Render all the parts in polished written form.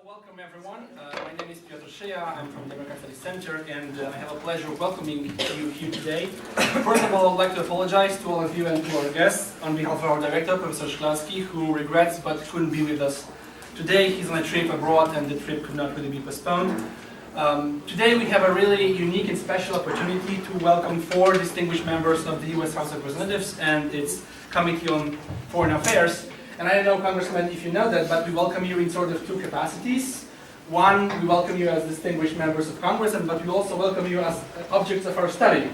Welcome everyone. My name is Piotr Szyja. I'm from the American Studies Center, and I have a pleasure of welcoming you here today. First of all, I'd like to apologize to all of you and to our guests on behalf of our director, Professor Szklarski, who regrets but couldn't be with us today. He's on a trip abroad, and the trip could not really be postponed. Today we have a really unique and special opportunity to welcome 4 distinguished members of the U.S. House of Representatives and its Committee on Foreign Affairs. And I don't know, Congressman, if you know that, but we welcome you in sort of 2 capacities. One, we welcome you as distinguished members of Congress, but we also welcome you as objects of our study.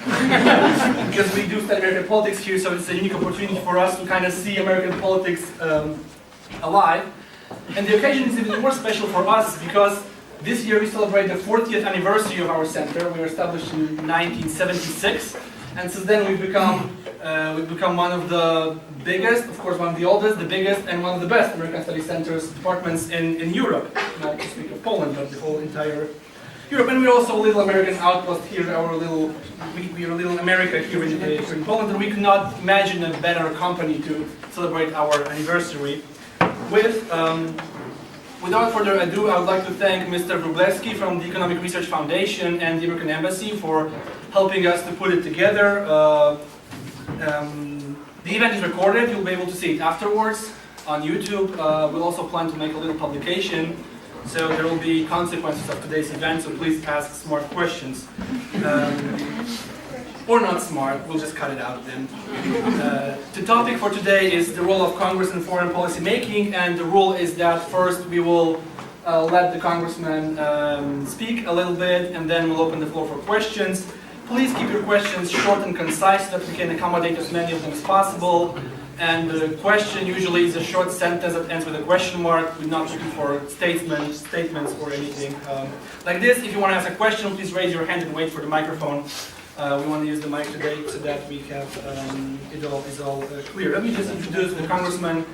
Because we do study American politics here, so it's a unique opportunity for us to kind of see American politics alive. And the occasion is even more special for us because this year we celebrate the 40th anniversary of our center. We were established in 1976, and since then we've become one of the biggest, of course one of the oldest, the biggest, and one of the best American Studies Centers departments in Europe. Not to speak of Poland, but the whole entire Europe. And we're also a little American outpost here, we are a little America here in Poland, and we could not imagine a better company to celebrate our anniversary with. Without further ado, I would like to thank Mr. Wróblewski from the Economic Research Foundation and the American Embassy for helping us to put it together. The event is recorded. You'll be able to see it afterwards on YouTube. We'll also plan to make a little publication, so there will be consequences of today's event, so please ask smart questions. Or not smart, we'll just cut it out then. The topic for today is the role of Congress in foreign policy making, and the rule is that first we will let the congressman speak a little bit, and then we'll open the floor for questions. Please keep your questions short and concise so that we can accommodate as many of them as possible. And the question usually is a short sentence that ends with a question mark. We're not looking for statements or anything like this. If you want to ask a question, please raise your hand and wait for the microphone. We want to use the mic today so that we have it all clear. Let me just introduce the congressman.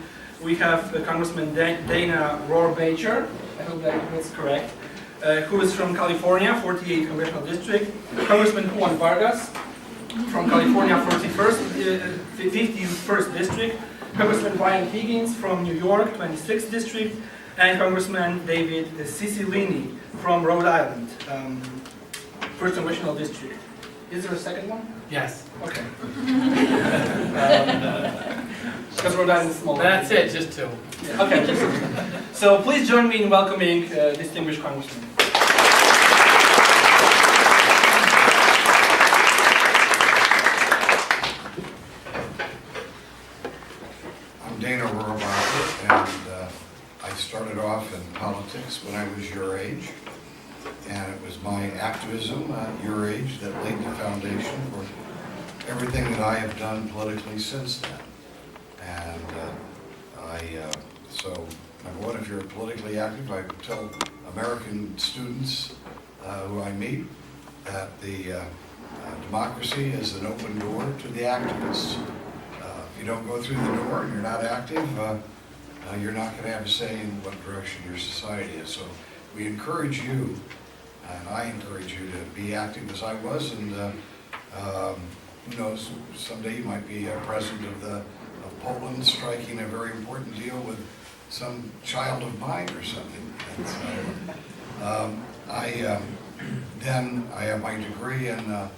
We have Congressman Dana Rohrabacher. I hope that's correct. Who is from California, 48th Congressional District. Congressman Juan Vargas from California, 51st District. Congressman Brian Higgins from New York, 26th District. And Congressman David Cicilline from Rhode Island, 1st Congressional District. Is there a second one? Yes. Okay. Because Rhode Island is small. That's it, just 2. Yeah, okay. So please join me in welcoming distinguished congressmen. I'm Dana Rohrabacher, and I started off in politics when I was your age. And it was my activism at your age that laid the foundation for everything that I have done politically since then. And so, number one, if you're politically active, I tell American students who I meet that the democracy is an open door to the activists. If you don't go through the door and you're not active, you're not going to have a say in what direction your society is. So we encourage you, and I encourage you to be active as I was, and who knows, someday you might be president of Poland, striking a very important deal with some child of mine or something. And so, I have my degree in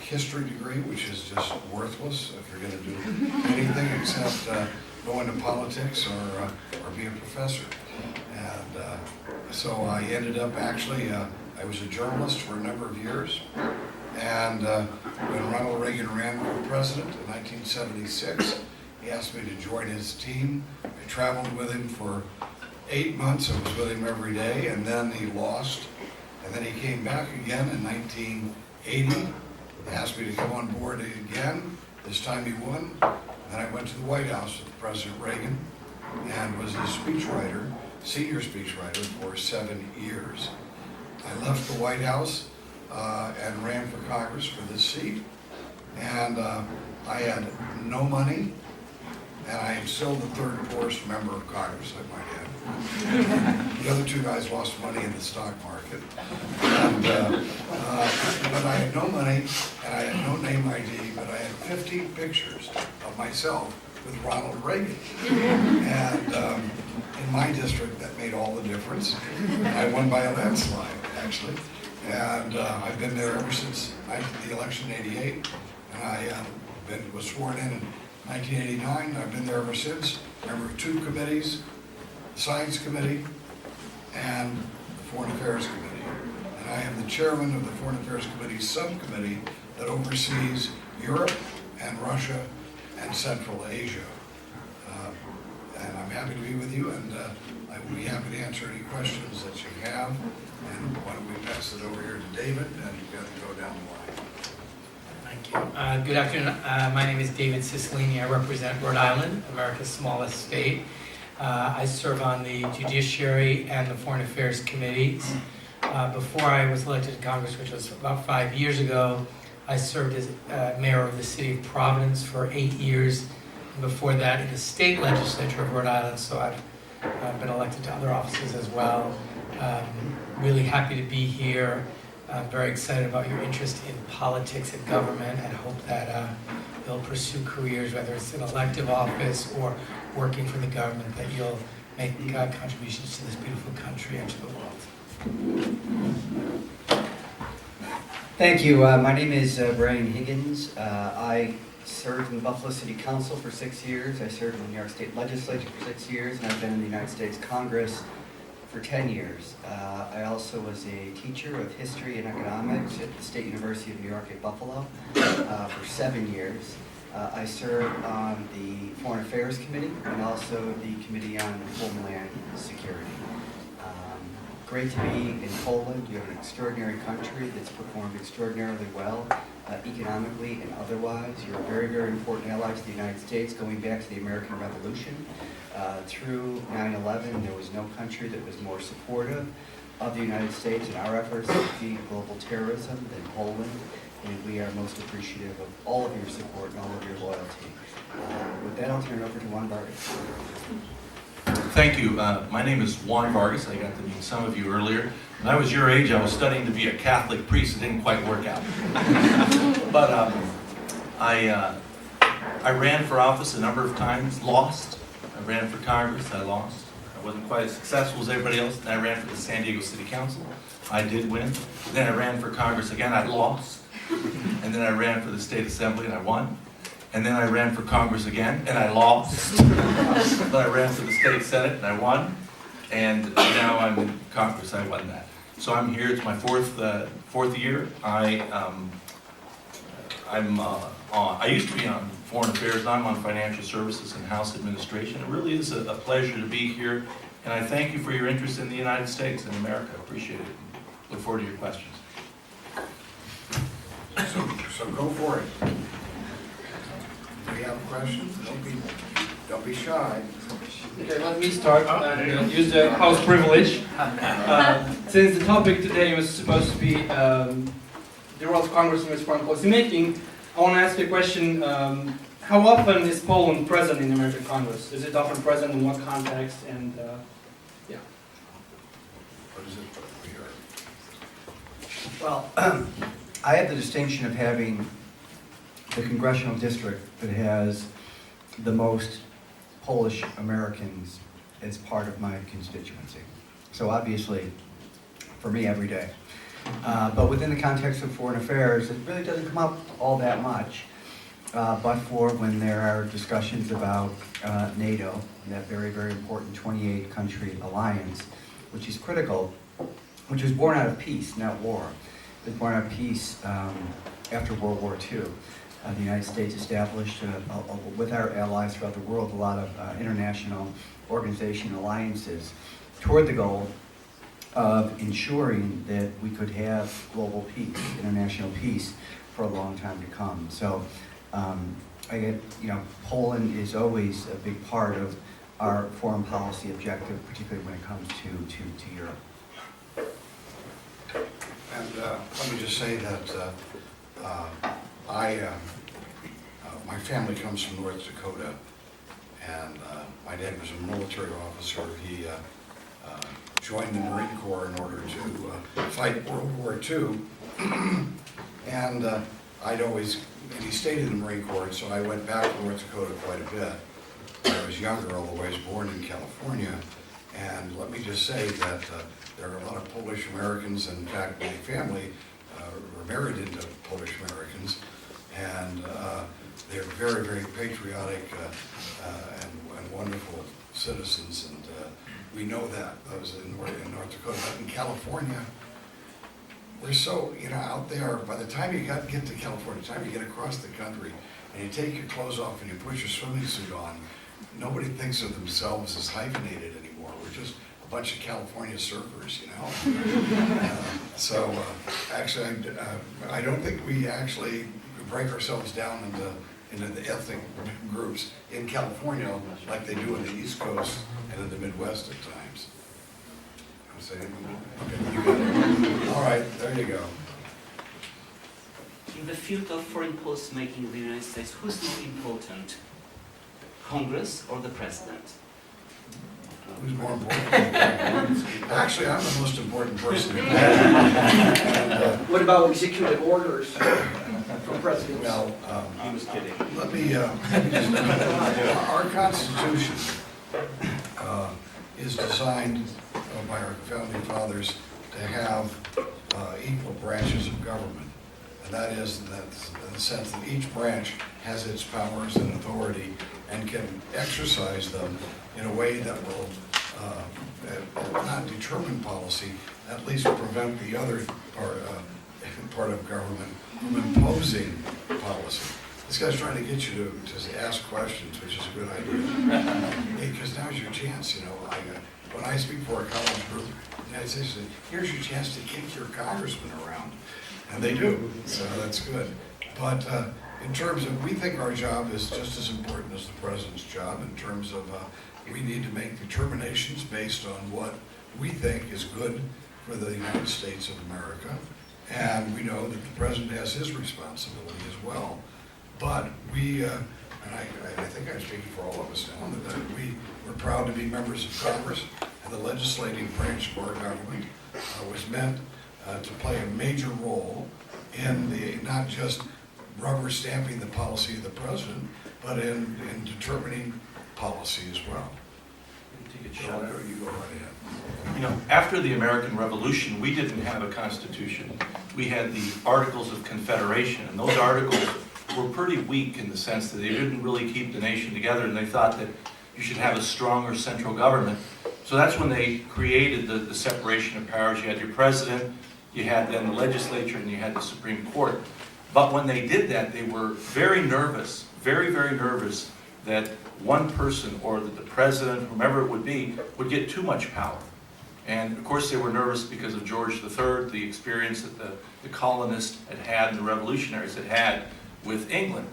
history degree, which is just worthless if you're going to do anything except go into politics or be a professor. And so I ended up actually, I was a journalist for a number of years. And when Ronald Reagan ran for president in 1976, he asked me to join his team. I traveled with him for 8 months. I was with him every day, and then he lost. And then he came back again in 1980. He asked me to come on board again. This time he won. Then I went to the White House with President Reagan and was his speechwriter, senior speechwriter, for 7 years. I left the White House and ran for Congress for this seat. And I had no money, and I am still the 3rd poorest member of Congress, I might add. The other 2 guys lost money in the stock market. And, but I had no money, and I had no name ID, but I had 50 pictures of myself with Ronald Reagan. And in my district, that made all the difference. I won by a landslide, actually. And I've been there ever since the election in '88. And I was sworn in 1989. I've been there ever since. Member of 2 committees, the Science Committee and the Foreign Affairs Committee. And I am the chairman of the Foreign Affairs Committee subcommittee that oversees Europe and Russia and Central Asia. And I'm happy to be with you, and I will be happy to answer any questions that you have. And why don't we pass it over here to David, and you got to go down the line. Thank you. Good afternoon. My name is David Cicilline. I represent Rhode Island, America's smallest state. I serve on the Judiciary and the Foreign Affairs Committees. Before I was elected to Congress, which was about 5 years ago, I served as mayor of the city of Providence for 8 years. And before that, in the state legislature of Rhode Island, so I've been elected to other offices as well. Really happy to be here. I'm very excited about your interest in politics and government, and hope that you'll pursue careers, whether it's in elective office or working for the government, that you'll make contributions to this beautiful country and to the world. Thank you. My name is Brian Higgins. I served in the Buffalo City Council for 6 years. I served in the New York State Legislature for 6 years, and I've been in the United States Congress for 10 years. I also was a teacher of history and economics at the State University of New York at Buffalo for 7 years. I served on the Foreign Affairs Committee and also the Committee on Homeland Security. Great to be in Poland. You have an extraordinary country that's performed extraordinarily well, economically and otherwise. You're a very, very important ally to the United States, going back to the American Revolution. Through 9/11, there was no country that was more supportive of the United States and our efforts to defeat global terrorism than Poland, and we are most appreciative of all of your support and all of your loyalty. With that, I'll turn it over to Juan Vargas. Thank you. My name is Juan Vargas. I got to meet some of you earlier. When I was your age, I was studying to be a Catholic priest. It didn't quite work out. But I ran for office a number of times, lost. I ran for Congress, I lost. I wasn't quite as successful as everybody else. Then I ran for the San Diego City Council. I did win. Then I ran for Congress again, I lost. And then I ran for the State Assembly and I won. And then I ran for Congress again, and I lost. Then I ran for the State Senate, and I won. And now I'm in Congress, I won that. So I'm here, it's my fourth year. I used to be on Foreign Affairs, now I'm on Financial Services and House Administration. It really is a pleasure to be here, and I thank you for your interest in the United States and America. I appreciate it. Look forward to your questions. So go for it. Do you have a question? Don't be shy. Okay, let me start and use the House privilege. Since the topic today was supposed to be the role of Congress in its foreign policy making, I want to ask you a question. How often is Poland present in the American Congress? Is it often present, in what context? And yeah. What is it here? Well, I have the distinction of having the congressional district that has the most Polish Americans as part of my constituency. So obviously, for me, every day. But within the context of foreign affairs, it really doesn't come up all that much, but for when there are discussions about NATO, that very, very important 28-country alliance, which is critical, which was born out of peace, not war. It was born out of peace after World War II. The United States established, with our allies throughout the world, a lot of international organization alliances toward the goal of ensuring that we could have global peace, international peace, for a long time to come. So, Poland is always a big part of our foreign policy objective, particularly when it comes to Europe. And let me just say that my family comes from North Dakota, and my dad was a military officer. He joined the Marine Corps in order to fight World War II, and he stayed in the Marine Corps, so I went back to North Dakota quite a bit. when I was younger, although I was born in California. And let me just say that there are a lot of Polish Americans, and in fact, my family were married into Polish Americans, and they're very, very patriotic and wonderful citizens, and we know that, those in North Dakota. But in California, we're so, out there, by the time you get to California, by the time you get across the country, and you take your clothes off and you put your swimming suit on, nobody thinks of themselves as hyphenated anymore. We're just a bunch of California surfers, Actually, I don't think we actually break ourselves down into the ethnic groups in California like they do in the East Coast and in the Midwest at times. Want to say anything? Okay, you got it. All right, there you go. In the field of foreign policy making in the United States, who's more important, Congress or the President? Who's more important? Actually, I'm the most important person. And, What about executive orders from presidents? well, He was kidding. let me just, our Constitution is designed by our founding fathers to have equal branches of government. And that is that in the sense that each branch has its powers and authority and can exercise them in a way that will not determine policy, at least prevent the other part of government from imposing policy. This guy's trying to get you to ask questions, which is a good idea. Because now's your chance, when I speak for a college group, the United States says, here's your chance to kick your congressman around. And they do, so that's good. But in terms of, we think our job is just as important as the president's job in terms of we need to make determinations based on what we think is good for the United States of America. And we know that the president has his responsibility as well. But we, and I think I'm speaking for all of us now, that we're proud to be members of Congress, and the legislative branch of our government was meant to play a major role in not just rubber stamping the policy of the president, but in determining policy as well. Take a shot. You go right ahead. After the American Revolution, we didn't have a constitution. We had the Articles of Confederation, and those articles were pretty weak in the sense that they didn't really keep the nation together, and they thought that you should have a stronger central government. So that's when they created the separation of powers. You had your president, you had then the legislature, and you had the Supreme Court. But when they did that, they were very nervous, very, very nervous that one person, or that the president, whomever it would be, would get too much power. And of course they were nervous because of George III, the experience that the colonists had and the revolutionaries had with England.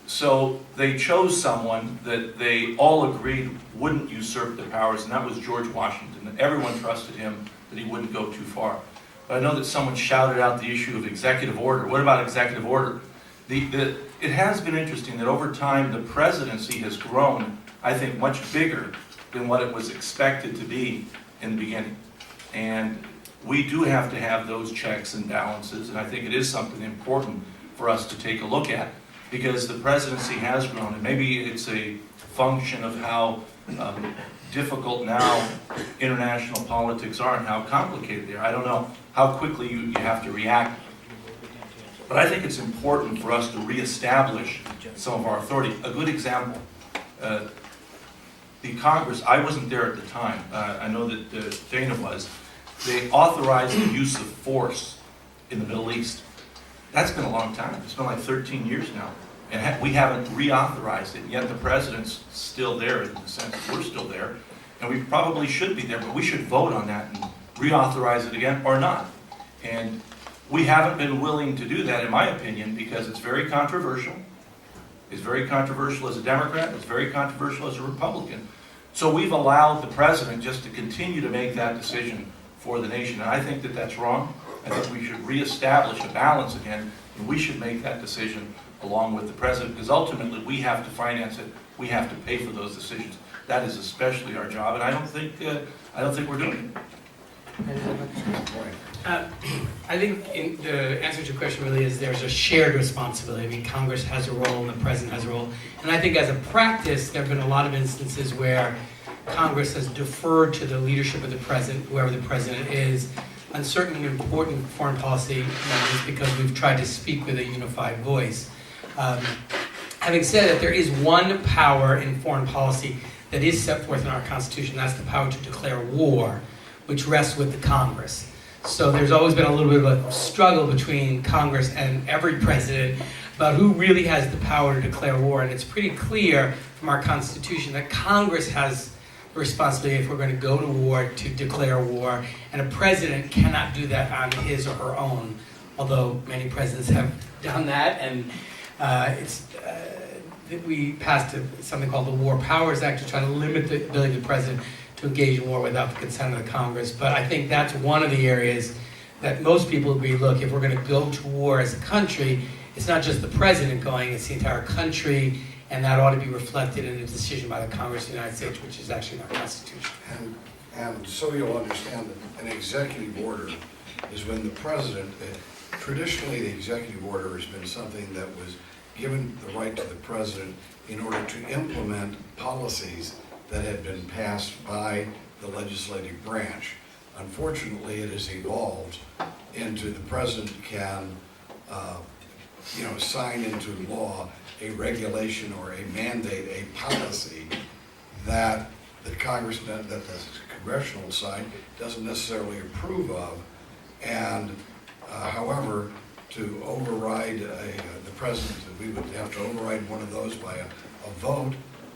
So they chose someone that they all agreed wouldn't usurp the powers, and that was George Washington. Everyone trusted him that he wouldn't go too far. But I know that someone shouted out the issue of executive order. What about executive order? It has been interesting that over time the presidency has grown, I think, much bigger than what it was expected to be in the beginning. And we do have to have those checks and balances, and I think it is something important for us to take a look at, because the presidency has grown, and maybe it's a function of how difficult now international politics are and how complicated they are. I don't know how quickly you have to react. But I think it's important for us to reestablish some of our authority. A good example, the Congress, I wasn't there at the time, I know that Dana was, they authorized the use of force in the Middle East. That's been a long time. It's been like 13 years now. And we haven't reauthorized it, and yet the president's still there in the sense that we're still there. And we probably should be there, but we should vote on that and reauthorize it again or not. And we haven't been willing to do that, in my opinion, because it's very controversial. It's very controversial as a Democrat. It's very controversial as a Republican. So we've allowed the president just to continue to make that decision for the nation. And I think that that's wrong. I think we should reestablish a balance again, and we should make that decision along with the president, because ultimately we have to finance it. We have to pay for those decisions. That is especially our job, and I don't think we're doing it. Good point. I think the answer to your question really is there's a shared responsibility. I mean, Congress has a role and the President has a role. And I think as a practice, there have been a lot of instances where Congress has deferred to the leadership of the President, whoever the President is, on certain important foreign policy matters because we've tried to speak with a unified voice. Having said that, there is one power in foreign policy that is set forth in our Constitution. That's the power to declare war, which rests with the Congress. So there's always been a little bit of a struggle between Congress and every president about who really has the power to declare war. And it's pretty clear from our Constitution that Congress has the responsibility, if we're going to go to war, to declare war. And a president cannot do that on his or her own, although many presidents have done that. And we passed something called the War Powers Act to try to limit the ability of the president to engage in war without the consent of the Congress. But I think that's one of the areas that most people agree, look, if we're going to go to war as a country, it's not just the president going, it's the entire country, and that ought to be reflected in a decision by the Congress of the United States, which is actually in our Constitution. And so you'll understand that an executive order is when the president, traditionally the executive order has been something that was given the right to the president in order to implement policies that had been passed by the legislative branch. Unfortunately, it has evolved into the president can, sign into law a regulation or a mandate, a policy that the congressman, that the congressional side doesn't necessarily approve of, and however, to override the president, we would have to override one of those by a vote.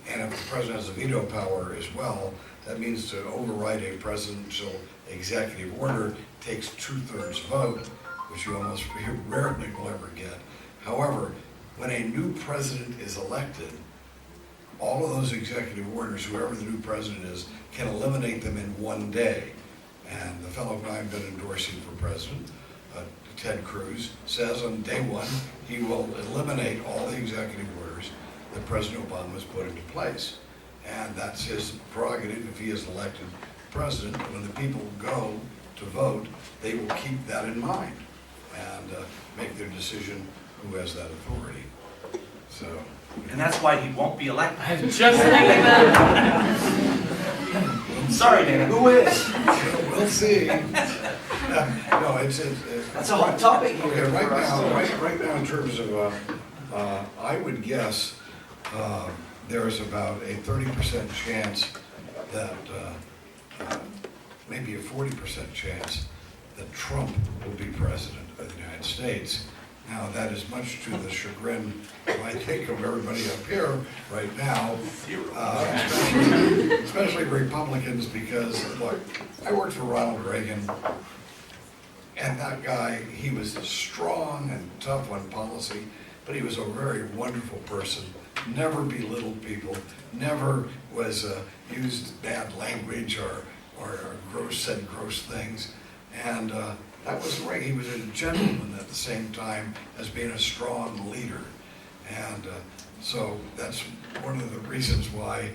And if the president has a veto power as well, that means to override a presidential executive order takes 2/3 vote, which you almost rarely will ever get. However, when a new president is elected, all of those executive orders, whoever the new president is, can eliminate them in one day. And the fellow I've been endorsing for president, Ted Cruz, says on day one, he will eliminate all the executive orders that President Obama has put into place. And that's his prerogative if he is elected president. When the people go to vote, they will keep that in mind and make their decision who has that authority. So, And that's why he won't be elected. I'm just thinking that. Sorry, Dana. Who is? we'll see. No, it's That's a hot topic here. okay. Right for us. now, right now, in terms of, I would guess there's about a 30% chance that, maybe a 40% chance that Trump will be president of the United States. Now, that is much to the chagrin, I think, of everybody up here right now, especially Republicans, because, look, I worked for Ronald Reagan, and that guy, he was strong and tough on policy, but he was a very wonderful person, never belittled people, never was used bad language or said gross things, and that was great. He was a gentleman at the same time as being a strong leader. And so that's one of the reasons why,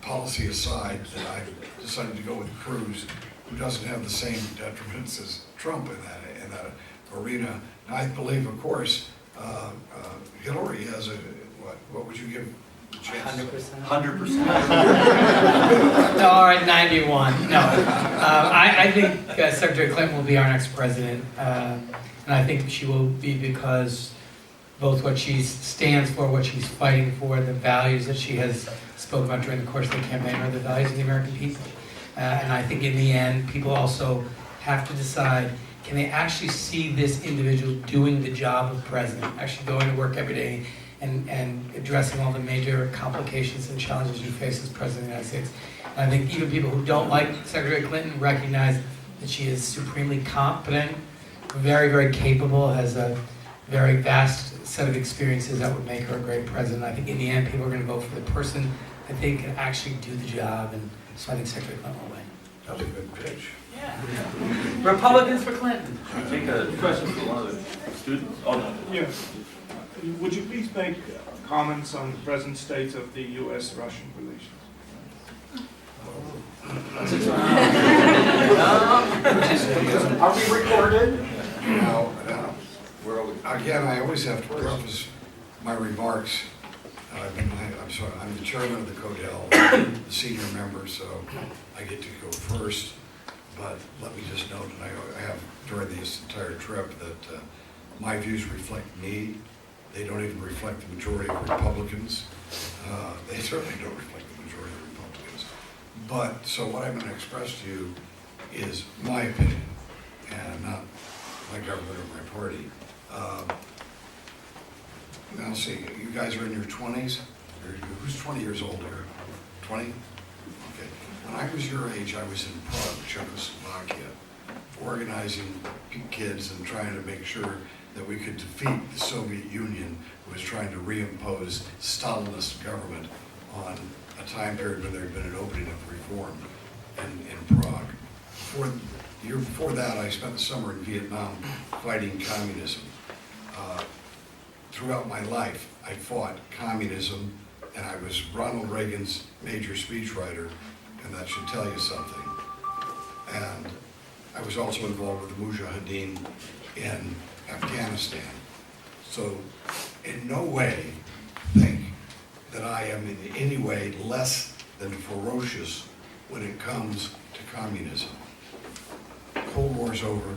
policy aside, that I decided to go with Cruz, who doesn't have the same detriments as Trump in that arena. And I believe, of course, Hillary has a, what would you give the chance? 100%. No, all right, 91. No, I think Secretary Clinton will be our next president, and I think she will be because both what she stands for, what she's fighting for, the values that she has spoken about during the course of the campaign are the values of the American people. And I think in the end, people also have to decide, can they actually see this individual doing the job of president, actually going to work every day and addressing all the major complications and challenges you face as President of the United States. And I think even people who don't like Secretary Clinton recognize that she is supremely competent, very, very capable, has a very vast set of experiences that would make her a great president. I think in the end, people are going to vote for the person that they can actually do the job, and so I think Secretary Clinton will win. That was a good pitch. Yeah. Republicans for Clinton. Take a question for one of the students. Oh, no. Yeah. Would you please make comments on the present state of the U.S.-Russian relations? Are we recorded? Now, again, I always have to preface my remarks. I'm the chairman of the CODEL, the senior member, so I get to go first. But let me just note, and I have during this entire trip, that my views reflect me. They don't even reflect the majority of Republicans. They certainly don't reflect the majority of Republicans. But, so what I'm going to express to you is my opinion, and not my government or my party. Now, see, you guys are in your 20s? Who's 20 years old here? 20? Okay. When I was your age, I was in Prague, Czechoslovakia, organizing kids and trying to make sure that we could defeat the Soviet Union, who was trying to reimpose Stalinist government on a time period when there had been an opening of reform in Prague. The year before that, I spent the summer in Vietnam fighting communism. Throughout my life, I fought communism, and I was Ronald Reagan's major speechwriter, and that should tell you something. And I was also involved with the Mujahideen in Afghanistan. So in no way think that I am in any way less than ferocious when it comes to communism. Cold War's over.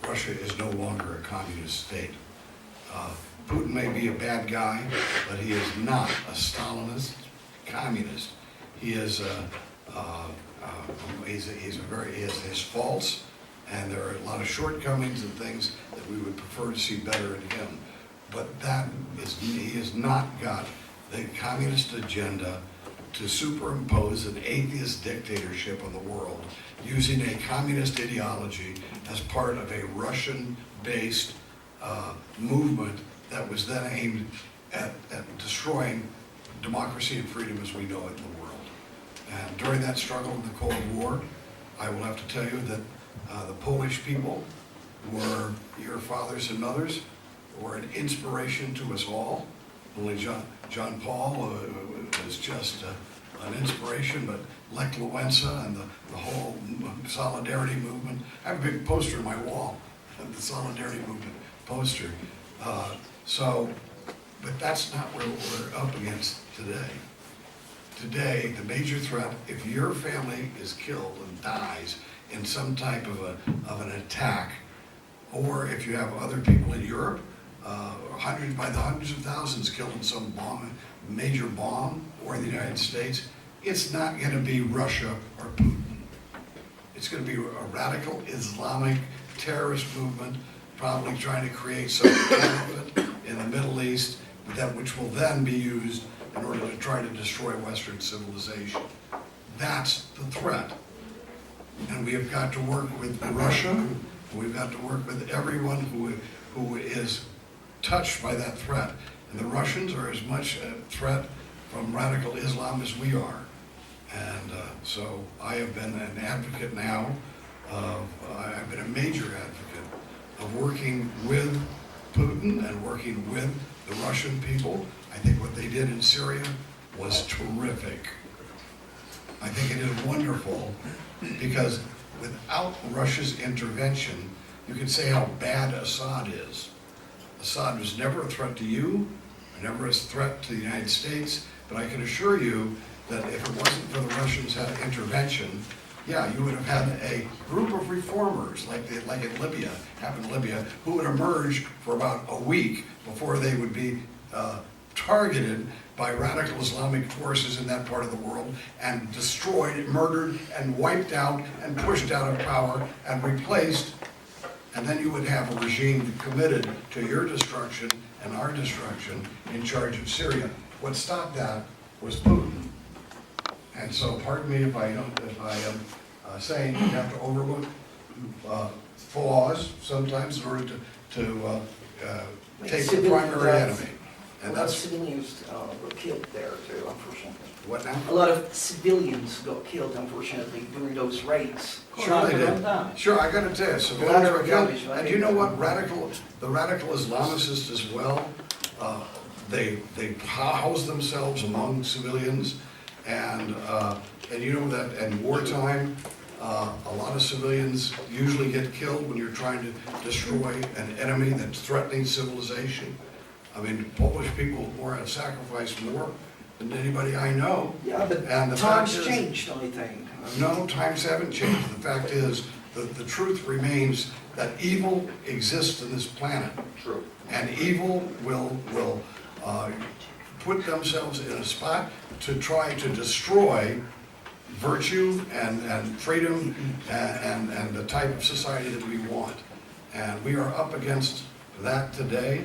Russia is no longer a communist state. Putin may be a bad guy, but he is not a Stalinist communist. He is he has his faults, and there are a lot of shortcomings and things that we would prefer to see better in him. But he has not got the communist agenda to superimpose an atheist dictatorship on the world using a communist ideology as part of a Russian-based movement that was then aimed at destroying democracy and freedom as we know it in the world. And during that struggle in the Cold War, I will have to tell you that the Polish people were your fathers and mothers, were an inspiration to us all. Only John Paul was just an inspiration, but Lech Walesa and the whole Solidarity movement. I have a big poster on my wall, the Solidarity movement poster. But that's not what we're up against today. Today, the major threat, if your family is killed and dies in some type of an attack, or if you have other people in Europe, by the hundreds of thousands killed in some major bomb, or in the United States, it's not going to be Russia or Putin. It's going to be a radical Islamic terrorist movement, probably trying to create some caliphate in the Middle East, which will then be used in order to try to destroy Western civilization. That's the threat. And we have got to work with Russia, we've got to work with everyone who is touched by that threat. And the Russians are as much a threat from radical Islam as we are. And so I have been an advocate now, I've been a major advocate of working with Putin and working with the Russian people. I think what they did in Syria was terrific. I think it is wonderful because without Russia's intervention, you can say how bad Assad is. Assad was never a threat to you, never a threat to the United States, but I can assure you that if it wasn't for the Russians' intervention, yeah, you would have had a group of reformers, like in Libya, happened in Libya, who would emerge for about a week before they would be targeted by radical Islamic forces in that part of the world and destroyed, murdered, and wiped out and pushed out of power and replaced. And then you would have a regime committed to your destruction and our destruction in charge of Syria. What stopped that was Putin. And so, pardon me if I am saying you have to overlook flaws sometimes in order to take the primary enemy. And A lot of that's civilians were killed there too, unfortunately. what now? A lot of civilians got killed, unfortunately, during those raids. Sure they did. Sure, I gotta tell you, civilians were killed. Rubbish, right? And you know what, the radical Islamicists as well, they house themselves among civilians, and you know that in wartime, A lot of civilians usually get killed when you're trying to destroy an enemy that's threatening civilization. I mean, Polish people have sacrificed more than anybody I know. Yeah, but And the times fact is- changed, I think. No, times haven't changed. The fact is, the truth remains that evil exists in this planet. True. And evil will put themselves in a spot to try to destroy virtue and freedom and the type of society that we want. And we are up against that today.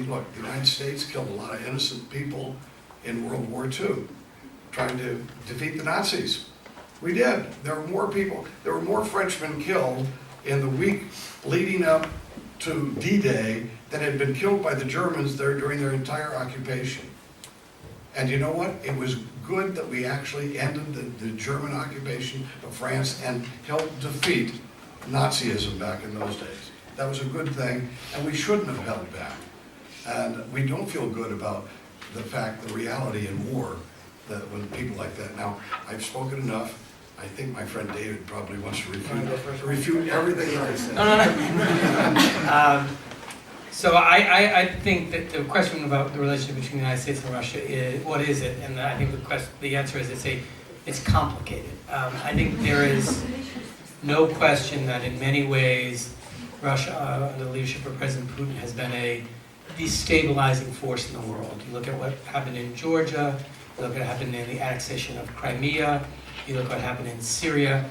Look, the United States killed a lot of innocent people in World War II, trying to defeat the Nazis. We did. There were more Frenchmen killed in the week leading up to D-Day than had been killed by the Germans there during their entire occupation. And you know what? It was good that we actually ended the German occupation of France and helped defeat Nazism back in those days. That was a good thing, and we shouldn't have held back. And we don't feel good about the reality in war, that when people like that. Now, I've spoken enough. I think my friend David probably wants to refute everything that I said. No. So I think that the question about the relationship between the United States and Russia is, what is it? And I think the answer is it's complicated. I think there is no question that in many ways Russia, under the leadership of President Putin, has been a destabilizing force in the world. You look at what happened in Georgia, you look at what happened in the annexation of Crimea, you look at what happened in Syria.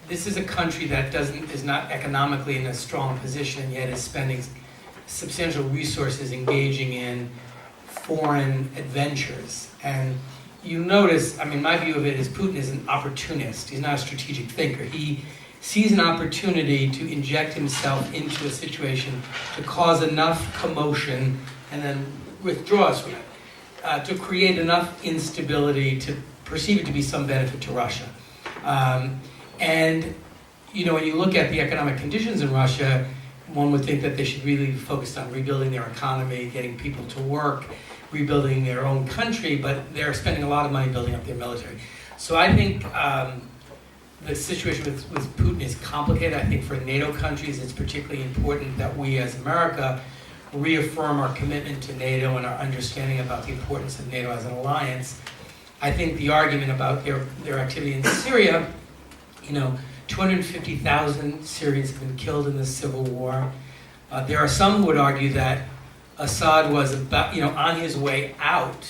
This is a country that is not economically in a strong position, and yet is spending substantial resources engaging in foreign adventures. And you notice, I mean, my view of it is Putin is an opportunist. He's not a strategic thinker. He sees an opportunity to inject himself into a situation to cause enough commotion and then withdraws from it, to create enough instability to perceive it to be some benefit to Russia. And, you know, when you look at the economic conditions in Russia, one would think that they should really focus on rebuilding their economy, getting people to work, rebuilding their own country, but they're spending a lot of money building up their military. So I think the situation with Putin is complicated. I think for NATO countries, it's particularly important that we as America reaffirm our commitment to NATO and our understanding about the importance of NATO as an alliance. I think the argument about their activity in Syria, you know, 250,000 Syrians have been killed in this civil war. There are some who would argue that Assad was on his way out.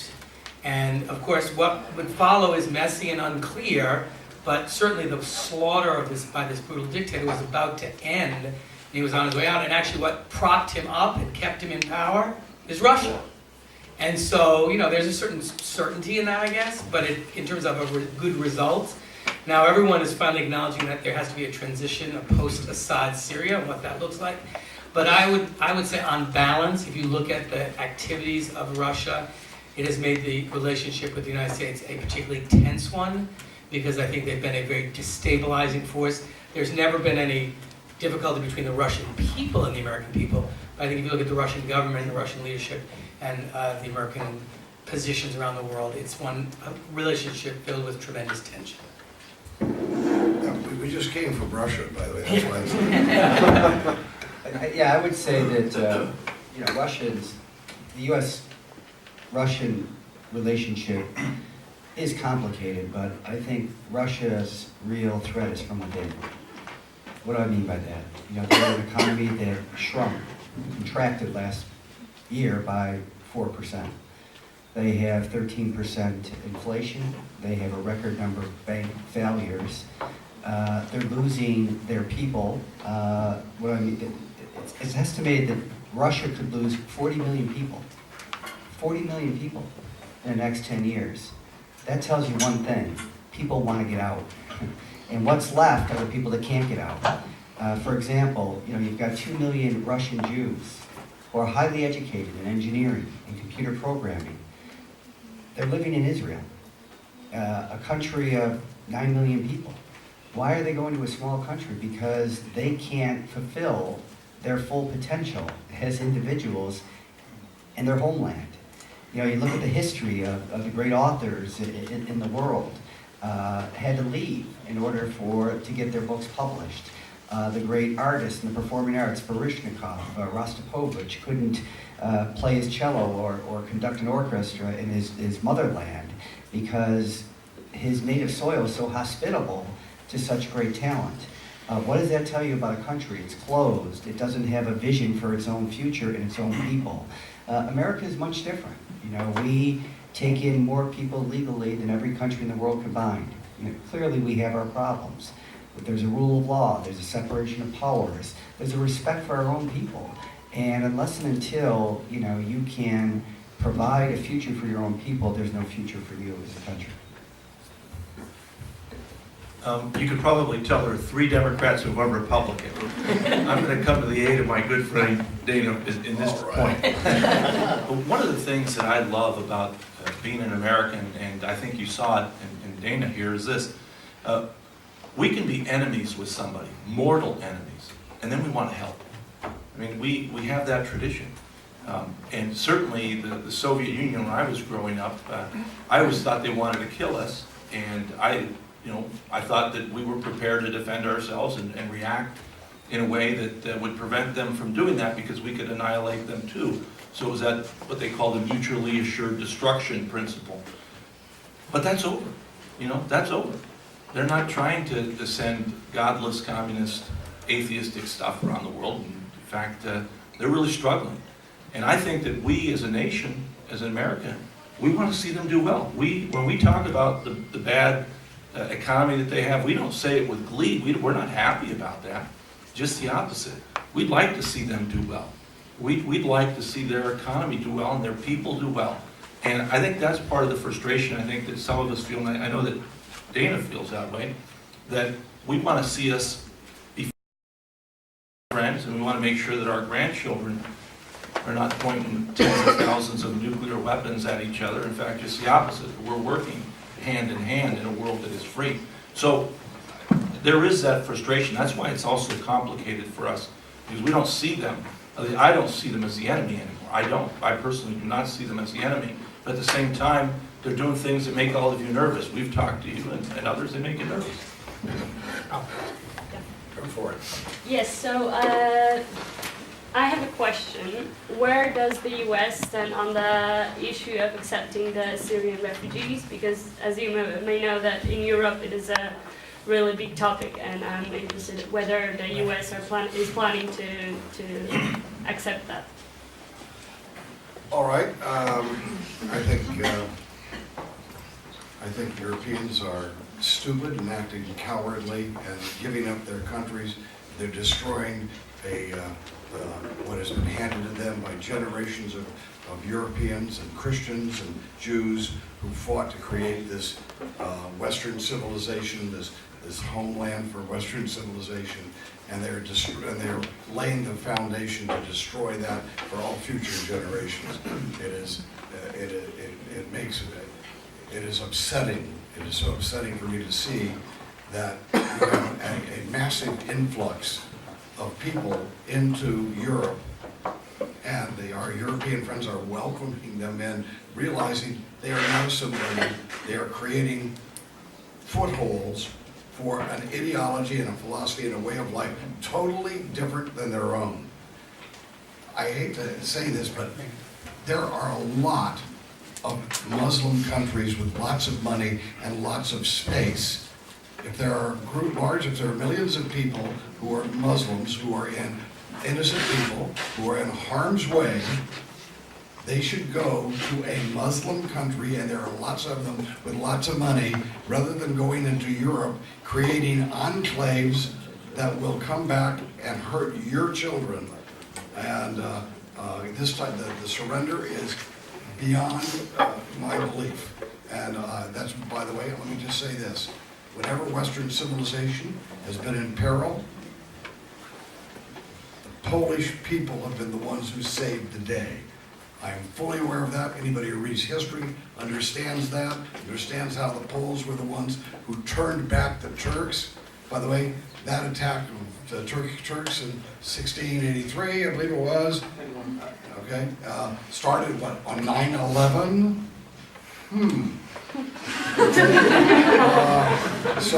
And of course, what would follow is messy and unclear, but certainly the slaughter by this brutal dictator was about to end, and he was on his way out. And actually what propped him up and kept him in power is Russia. And so, you know, there's a certain certainty in that, I guess, but in terms of a good result. Now everyone is finally acknowledging that there has to be a transition, a post-Assad Syria, and what that looks like. But I would say on balance, if you look at the activities of Russia, it has made the relationship with the United States a particularly tense one, because I think they've been a very destabilizing force. There's never been any difficulty between the Russian people and the American people. But I think if you look at the Russian government, the Russian leadership, and the American positions around the world, it's a relationship filled with tremendous tension. We just came from Russia, by the way. That's why I said. Yeah, I would say that the U.S.-Russian relationship is complicated, but I think Russia's real threat is from within. What do I mean by that? You know, they're an economy that contracted last year by 4%. They have 13% inflation. They have a record number of bank failures. They're losing their people. It's estimated that Russia could lose 40 million people. 40 million people in the next 10 years. That tells you one thing. People want to get out. And what's left are the people that can't get out. For example, you know, you've got 2 million Russian Jews who are highly educated in engineering and computer programming. They're living in Israel, a country of 9 million people. Why are they going to a small country? Because they can't fulfill their full potential as individuals in their homeland. You know, you look at the history of the great authors in the world. had to leave in order to get their books published. The great artists in the performing arts, Baryshnikov, Rostropovich, couldn't play his cello or conduct an orchestra in his motherland because his native soil is so hospitable to such great talent. What does that tell you about a country? It's closed. It doesn't have a vision for its own future and its own people. America is much different. You know, we take in more people legally than every country in the world combined. You know, clearly we have our problems. But there's a rule of law, there's a separation of powers, there's a respect for our own people. And unless and until, you know, you can provide a future for your own people, there's no future for you as a country. You could probably tell there are 3 Democrats and 1 Republican. I'm going to come to the aid of my good friend Dana in this point. But one of the things that I love about being an American, and I think you saw it in Dana here, is this. We can be enemies with somebody, mortal enemies, and then we want to help. I mean, we have that tradition. And certainly the Soviet Union, when I was growing up, I always thought they wanted to kill us, and I thought that we were prepared to defend ourselves and react in a way that would prevent them from doing that because we could annihilate them too. So it was that what they call the mutually assured destruction principle. But that's over. You know, that's over. They're not trying to send godless, communist, atheistic stuff around the world. In fact, they're really struggling. And I think that we as a nation, as an America, we want to see them do well. When we talk about the bad economy that they have, we don't say it with glee. We're not happy about that. Just the opposite. We'd like to see them do well. We'd like to see their economy do well and their people do well. And I think that's part of the frustration I think that some of us feel, and I know that Dana feels that way, that we want to see us be friends, and we want to make sure that our grandchildren are not pointing tens of thousands of nuclear weapons at each other. In fact, just the opposite. We're working hand in hand in a world that is free. So there is that frustration. That's why it's also complicated for us, because we don't see them. I don't see them as the enemy anymore. I personally do not see them as the enemy. But at the same time, they're doing things that make all of you nervous. We've talked to you and others, they make you nervous. Go for it. Yes, so I have a question. Where does the U.S. stand on the issue of accepting the Syrian refugees? Because as you may know, that in Europe it is a really big topic, and I'm interested in whether the U.S. is planning to accept that. All right. I think Europeans are stupid and acting cowardly and giving up their countries. They're destroying what has been handed to them by generations of Europeans and Christians and Jews who fought to create this Western civilization, this homeland for Western civilization, and they're laying the foundation to destroy that for all future generations. It is upsetting. It is so upsetting for me to see that we have a massive influx of people into Europe, and our European friends are welcoming them in, realizing they are now assimilated. They are creating footholds for an ideology and a philosophy and a way of life totally different than their own. I hate to say this, but there are a lot of Muslim countries with lots of money and lots of space. If there are if there are millions of people who are Muslims, who are innocent people, who are in harm's way, they should go to a Muslim country, and there are lots of them with lots of money, rather than going into Europe, creating enclaves that will come back and hurt your children. And this time, the surrender is beyond my belief. And that's, by the way, let me just say this. Whenever Western civilization has been in peril, the Polish people have been the ones who saved the day. I am fully aware of that. Anybody who reads history understands that, understands how the Poles were the ones who turned back the Turks. By the way, that attack of the Turks in 1683, I believe it was, okay, started what, on 9/11?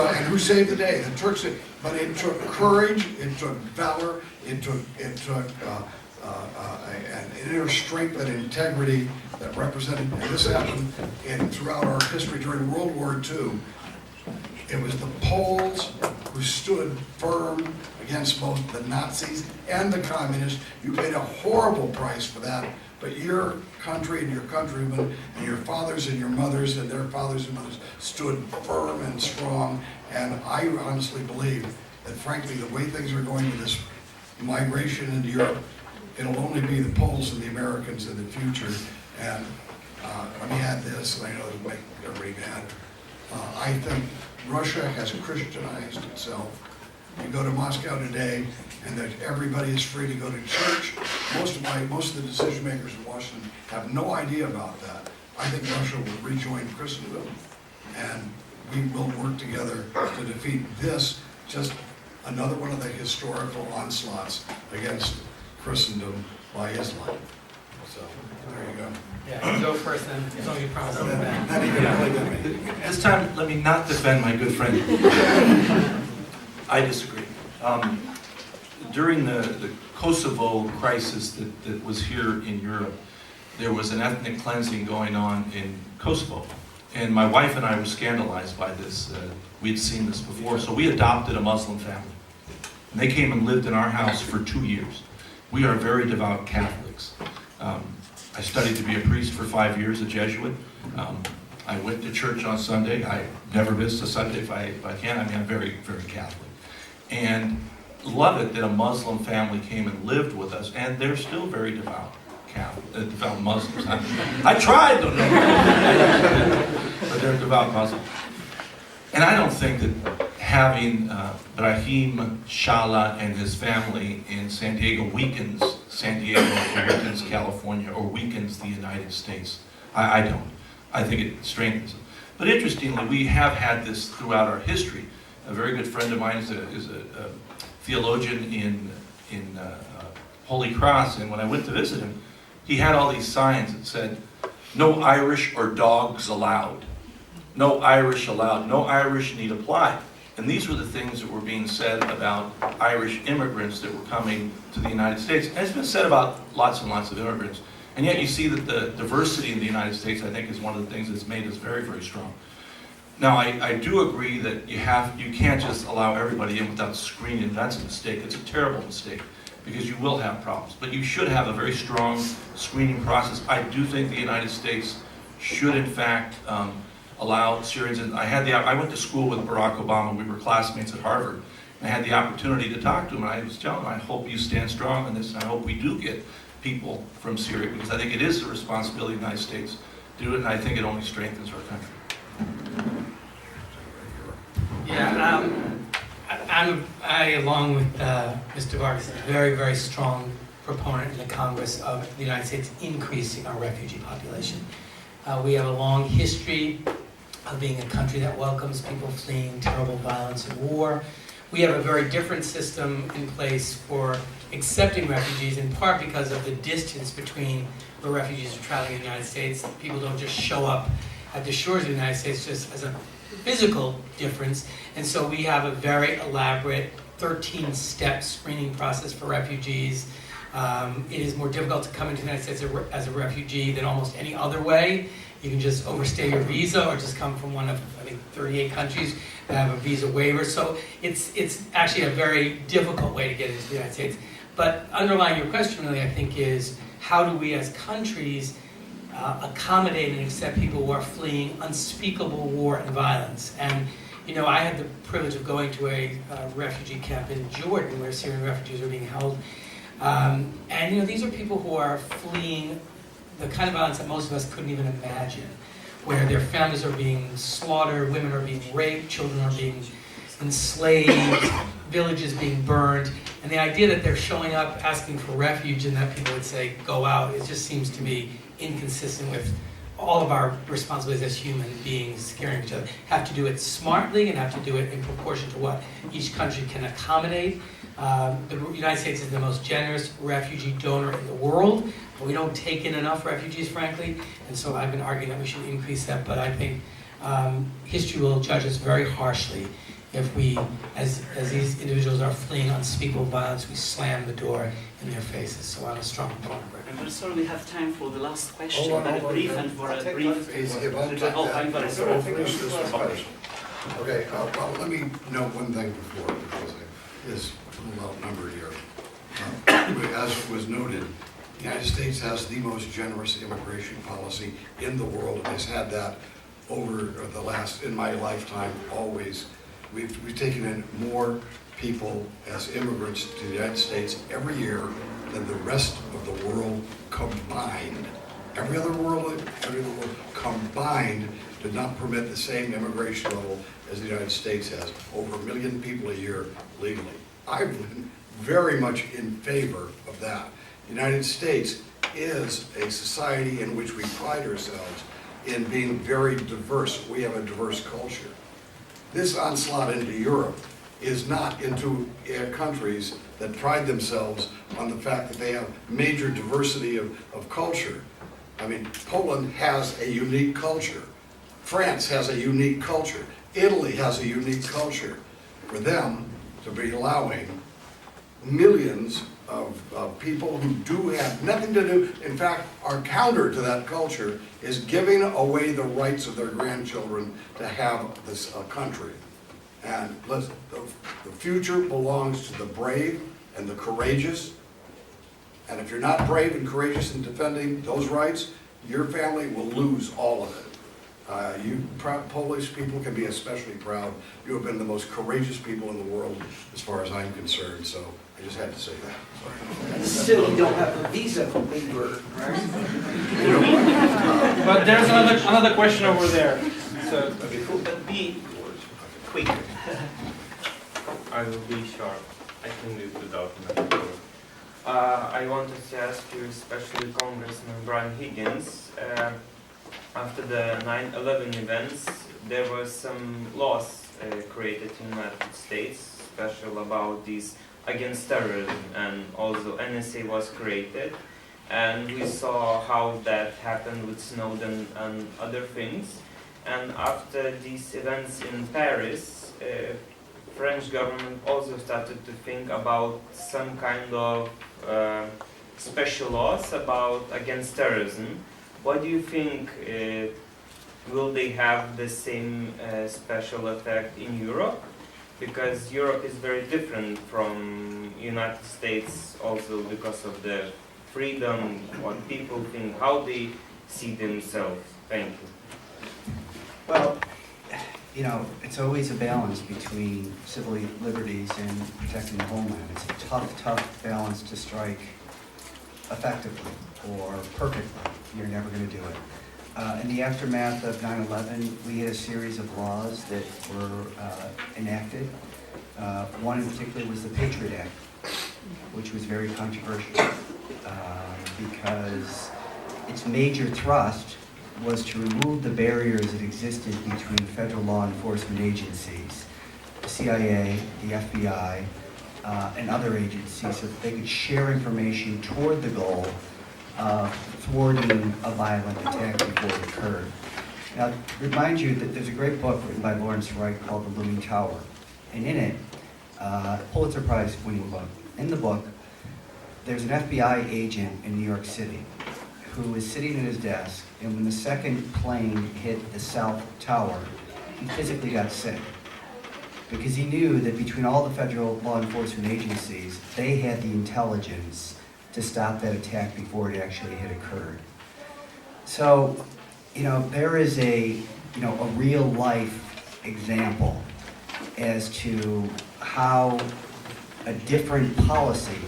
And who saved the day? The Turks did. But it took courage, it took valor, it took an inner strength and integrity that represented, and this happened throughout our history during World War II. It was the Poles who stood firm against both the Nazis and the communists. You paid a horrible price for that, but your country and your countrymen and your fathers and your mothers and their fathers and mothers stood firm and strong. And I honestly believe that, frankly, the way things are going with this migration into Europe, it'll only be the Poles and the Americans in the future. And let me add this, and I know it'll make everybody mad. I think Russia has Christianized itself. You go to Moscow today, and that everybody is free to go to church. Most of the decision makers in Washington have no idea about that. I think Russia will rejoin Christendom, and we will work together to defeat this, just another one of the historical onslaughts against Christendom by Islam. So, there you go. Yeah, you go first then, as long as you promise to go back. Then you can play with me. This time, let me not defend my good friend. I disagree. During the Kosovo crisis that was here in Europe, there was an ethnic cleansing going on in Kosovo. And my wife and I were scandalized by this. We'd seen this before, so we adopted a Muslim family. And they came and lived in our house for 2 years. We are very devout Catholics. I studied to be a priest for 5 years, a Jesuit. I went to church on Sunday. I never missed a Sunday if I can. I mean, I'm very, very Catholic. And love it that a Muslim family came and lived with us, and they're still very devout Catholic, devout Muslims. I tried them, but they're devout Muslims. And I don't think that having Brahim Shala and his family in San Diego weakens San Diego, or weakens California, or weakens the United States. I don't. I think it strengthens it. But interestingly, we have had this throughout our history. A very good friend of mine is a theologian in Holy Cross, and when I went to visit him, he had all these signs that said, "No Irish or dogs allowed. No Irish allowed. No Irish need apply." And these were the things that were being said about Irish immigrants that were coming to the United States. And it's been said about lots and lots of immigrants. And yet you see that the diversity in the United States, I think, is one of the things that's made us very, very strong. Now, I do agree that you can't just allow everybody in without screening. That's a mistake. It's a terrible mistake, because you will have problems. But you should have a very strong screening process. I do think the United States should, in fact, allow Syrians in. I went to school with Barack Obama. We were classmates at Harvard. I had the opportunity to talk to him, and I was telling him, I hope you stand strong on this, and I hope we do get people from Syria, because I think it is the responsibility of the United States to do it, and I think it only strengthens our country. Yeah, I along with Mr. Vargas, am a very, very strong proponent in the Congress of the United States increasing our refugee population. We have a long history of being a country that welcomes people fleeing terrible violence and war. We have a very different system in place for accepting refugees, in part because of the distance between where refugees are traveling in the United States. People don't just show up at the shores of the United States just as a physical difference. And so we have a very elaborate 13-step screening process for refugees. It is more difficult to come into the United States as a refugee than almost any other way. You can just overstay your visa or just come from one of, I think, 38 countries that have a visa waiver. So it's actually a very difficult way to get into the United States. But underlying your question really, I think, is how do we as countries accommodate and accept people who are fleeing unspeakable war and violence? And you know, I had the privilege of going to a refugee camp in Jordan where Syrian refugees are being held. And you know, these are people who are fleeing the kind of violence that most of us couldn't even imagine, where their families are being slaughtered, women are being raped, children are being enslaved, villages being burned. And the idea that they're showing up asking for refuge and that people would say, go out, it just seems to be inconsistent with all of our responsibilities as human beings caring for each other. Have to do it smartly and have to do it in proportion to what each country can accommodate. The United States is the most generous refugee donor in the world. We don't take in enough refugees, frankly, and so I've been arguing that we should increase that, but I think history will judge us very harshly if we, as these individuals are fleeing unspeakable violence, we slam the door in their faces. So I'm a strong proponent of it. I'm very sorry we have time for the last question. Hold on, Very hold on. brief and for a brief. If I'll take Oh, that, I'm very I'll sorry. finish this discussion. Okay, well, let me note one thing before, because it is a little outnumbered here. As was noted, the United States has the most generous immigration policy in the world, and has had that over the last, in my lifetime, always. We've taken in more people as immigrants to the United States every year than the rest of the world combined. Every other world combined did not permit the same immigration level as the United States has, over 1 million people a year legally. I've been very much in favor of that. The United States is a society in which we pride ourselves in being very diverse. We have a diverse culture. This onslaught into Europe is not into countries that pride themselves on the fact that they have major diversity of culture. I mean, Poland has a unique culture. France has a unique culture. Italy has a unique culture. For them to be allowing millions of people who do have nothing to do, in fact, are counter to that culture, is giving away the rights of their grandchildren to have this country. And the future belongs to the brave and the courageous. And if you're not brave and courageous in defending those rights, your family will lose all of it. You Polish people can be especially proud. You have been the most courageous people in the world as far as I'm concerned, so I just had to say that. Sorry. Still, you don't have a visa from England, right? But there's another question over there. So, Be quick. I will be short. I can live without metaphor. I wanted to ask you, especially Congressman Brian Higgins, after the 9/11 events, there were some laws created in the United States, special about these against terrorism, and also NSA was created, and we saw how that happened with Snowden and other things. And after these events in Paris, French government also started to think about some kind of special laws about against terrorism. What do you think? Will they have the same special effect in Europe? Because Europe is very different from United States, also because of the freedom, what people think, how they see themselves. Thank you. Well, you know, it's always a balance between civil liberties and protecting the homeland. It's a tough balance to strike effectively or perfectly. You're never going to do it. In the aftermath of 9/11, we had a series of laws that were enacted. One in particular was the Patriot Act, which was very controversial because its major thrust was to remove the barriers that existed between federal law enforcement agencies, the CIA, the FBI, and other agencies, so that they could share information toward the goal of thwarting a violent attack before it occurred. Now, remind you that there's a great book written by Lawrence Wright called The Looming Tower, and in it, Pulitzer Prize winning book, in the book, there's an FBI agent in New York City who was sitting at his desk, and when the second plane hit the South Tower, he physically got sick because he knew that between all the federal law enforcement agencies, they had the intelligence to stop that attack before it actually had occurred. So, you know, there is a real life example as to how a different policy,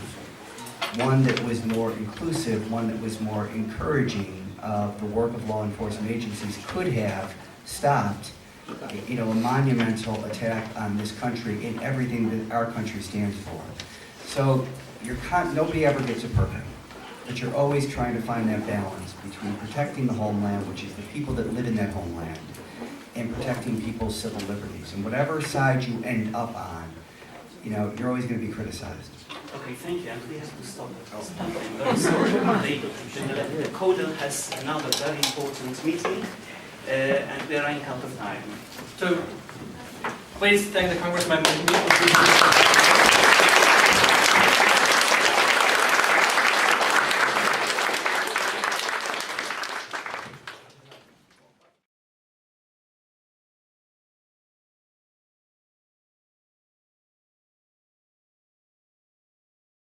one that was more inclusive, one that was more encouraging of the work of law enforcement agencies, could have stopped, a monumental attack on this country and everything that our country stands for. So nobody ever gets it perfect, but you're always trying to find that balance between protecting the homeland, which is the people that live in that homeland, and protecting people's civil liberties. And whatever side you end up on, you're always going to be criticized. Okay, thank you. And we have to stop. Very sorry. The CODA has another very important meeting. and we are running out of time. So, please thank the Congressman.